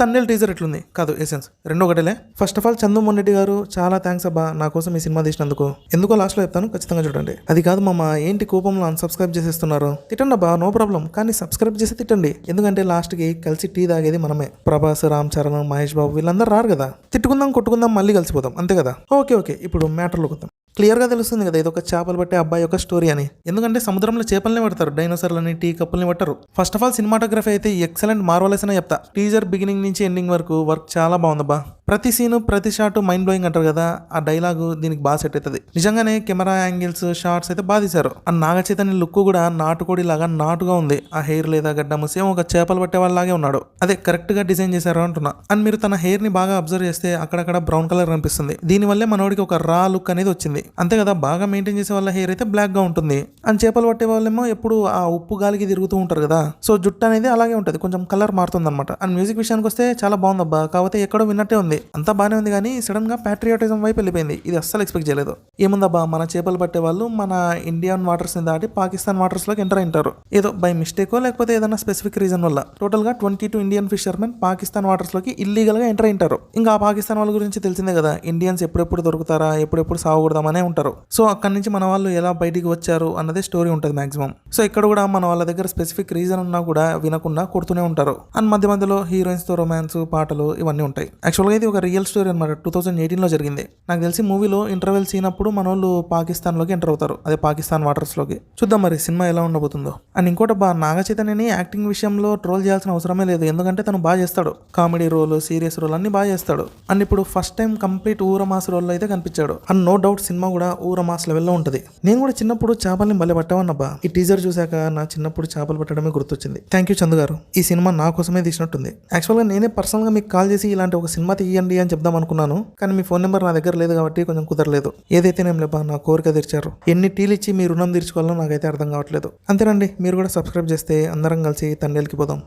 తన్నేల్ teaser ఎట్లుంది కాదు essence రెండు ఒకటేలే. ఫస్ట్ ఆఫ్ ఆల్ చందు మొండెడ్డి గారు చాలా థ్యాంక్స్ అబ్బా నా కోసం ఈ సినిమా తీసినందుకు. ఎందుకో లాస్ట్లో చెప్తాను, ఖచ్చితంగా చూడండి. అది కాదు మామ, ఏంటి కోపంలో అన్సబ్స్క్రైబ్ చేసేస్తున్నారు? తిట్టండి అబ్బా, నో ప్రాబ్లం, కానీ సబ్స్క్రైబ్ చేసి తిట్టండి. ఎందుకంటే లాస్ట్కి కలిసి టీ తాగేది మనమే. ప్రభాస్, రామ్ చరణ్, మహేష్ బాబు వీళ్ళందరూ రారు కదా. తిట్టుకుందాం, కొట్టుకుందాం, మళ్ళీ కలిసిపోతాం అంతే కదా. ఓకే ఇప్పుడు మ్యాటర్లోకి వద్దాం. క్లియర్గా తెలుస్తుంది కదా ఇది ఒక చేపలు పట్టే అబ్బాయి యొక్క స్టోరీ అని. ఎందుకంటే సముద్రంలో చేపల్ని పడతారు, డైనోసార్లని, టీ కప్పుల్ని పట్టరు. ఫస్ట్ ఆఫ్ ఆల్ సినిమాటోగ్రఫీ అయితే ఎక్సలెంట్, మార్వలెస్ అని చెప్తా. టీజర్ బిగినింగ్ నుంచి ఎండింగ్ వరకు వర్క్ చాలా బాగుందబ్బా. ప్రతి సీను, ప్రతి షాట్ మైండ్ బ్లోయింగ్ అంటారు కదా, ఆ డైలాగు దీనికి బాగా సెట్ అవుతుంది. నిజంగానే కెమెరా యాంగిల్స్, షార్ట్స్ అయితే బాగా తీశారు. ఆ నాగ చైతన్య లుక్ కూడా నాటుకోడి లాగా నాటుగా ఉంది. ఆ హెయిర్ లేదా గడ్డము సేమ్ ఒక చేపలు పట్టే వాళ్ళలాగే ఉన్నాడు. అదే కరెక్ట్ గా డిజైన్ చేశారు అంటున్నా. అండ్ మీరు తన హెయిర్ ని బాగా అబ్జర్వ్ చేస్తే అక్కడక్కడ బ్రౌన్ కలర్ కనిపిస్తుంది. దీనివల్లే మనోడికి ఒక రా లుక్ అనేది వచ్చింది. అంతే కదా, బాగా మెయింటైన్ చేసే వాళ్ళ హెయిర్ అయితే బ్లాక్ గా ఉంటుంది. అండ్ చేపలు పట్టే వాళ్ళేమో ఎప్పుడు ఆ ఉప్పు గాలికి తిరుగుతూ ఉంటారు కదా, సో జుట్టు అనేది అలాగే ఉంటుంది, కొంచెం కలర్ మారుతుంది అనమాట. అండ్ మ్యూజిక్ విషయానికి వస్తే చాలా బాగుందబ్బా. కాకపోతే ఎక్కడో విన్నట్టే ఉంది. అంతా బాగానే ఉంది కానీ సడన్ గా ప్యాట్రియాటిజం వైపు వెళ్ళిపోయింది. ఇది అస్సలు ఎక్స్పెక్ట్ చేయలేదు. ఏముందబ్బా, మన చేపలు పట్టే వాళ్ళు మన ఇండియన్ వాటర్స్ ని దాటి పాకిస్తాన్ వాటర్స్ లోకి ఎంటర్ అయింటారు. ఏదో బై మిస్టేకో లేకపోతే ఏదైనా స్పెసిఫిక్ రీజన్ వల్ల. టోటల్ గా 22 ఇండియన్ ఫిషర్మెన్ పాకిస్తాన్ వాటర్స్ లోకి ఇల్లీగల్ గా ఎంటర్ అయింటారు. ఇంకా ఆ పాకిస్తాన్ వాళ్ళ గురించి తెలిసిందే కదా, ఇండియన్స్ ఎప్పుడెప్పుడు దొరుకుతారా, ఎప్పుడెప్పుడు సాగకూడదామనే ఉంటారు. సో అక్కడి నుంచి మన వాళ్ళు ఎలా బయటికి వచ్చారు అన్నదే స్టోరీ ఉంటుంది మాక్సిమం. సో ఇక్కడ కూడా మన వాళ్ళ దగ్గర స్పెసిఫిక్ రీజన్ ఉన్నా కూడా వినకుండా కొడుతూనే ఉంటారు. అండ్ మధ్య మధ్యలో హీరోయిన్స్ తో రొమాన్స్, పాటలు ఇవన్నీ ఉంటాయి. యాక్చువల్ గా ఇది ఒక రియల్ స్టోరీ అనమాట. 2018 లో జరిగింది. నాకు తెలిసి మూవీలో ఇంటర్వెల్ సీన్ అప్పుడు మన వాళ్ళు పాకిస్తాన్ లోకి ఎంటర్ అవుతారు, అదే పాకిస్తాన్ వాటర్స్ లోకి. చూద్దాం మరి సినిమా ఎలా ఉండబోతుందో. అండ్ ఇంకోటి బా, నాగ చైతన్యని యాక్టింగ్ విషయంలో ట్రోల్ చేయాల్సిన అవసరమే లేదు. ఎందుకంటే తను బాగా చేస్తాడు. కామెడీ రోల్, సీరియస్ రోల్ అన్ని బాగా చేస్తాడు. అండ్ ఇప్పుడు ఫస్ట్ టైం కంప్లీట్ ఊర మాస్ రోల్ అయితే కనిపించాడు. అండ్ నో డౌట్ సినిమా కూడా ఊర మాస్ లెవెల్లో ఉంటుంది. నేను కూడా చిన్నప్పుడు చేపల్ని భలే పట్టావన్నబ్బా. ఈ టీజర్ చూశాక నా చిన్నప్పుడు చేపలు పట్టడమే గుర్తొచ్చింది. థ్యాంక్ యూ చందు గారు, ఈ సినిమా నా కోసమే తీసినట్టుంది. యాక్చువల్గా నేనే పర్సనల్గా మీకు కాల్ చేసి ఇలాంటి ఒక సినిమా తీయండి అని చెప్దాం అనుకున్నాను, కానీ మీ ఫోన్ నెంబర్ నా దగ్గర లేదు కాబట్టి కొంచెం కుదరలేదు. ఏదైతే నేను లేబా, నా కోరిక తీర్చారు. ఎన్ని టీలు ఇచ్చి మీ రుణం తీర్చుకోవాలో నాకైతే అర్థం కావట్లేదు. అంతేనండి, మీరు కూడా సబ్స్క్రైబ్ చేస్తే అందరం కలిసి తండేల్కి పోదాం.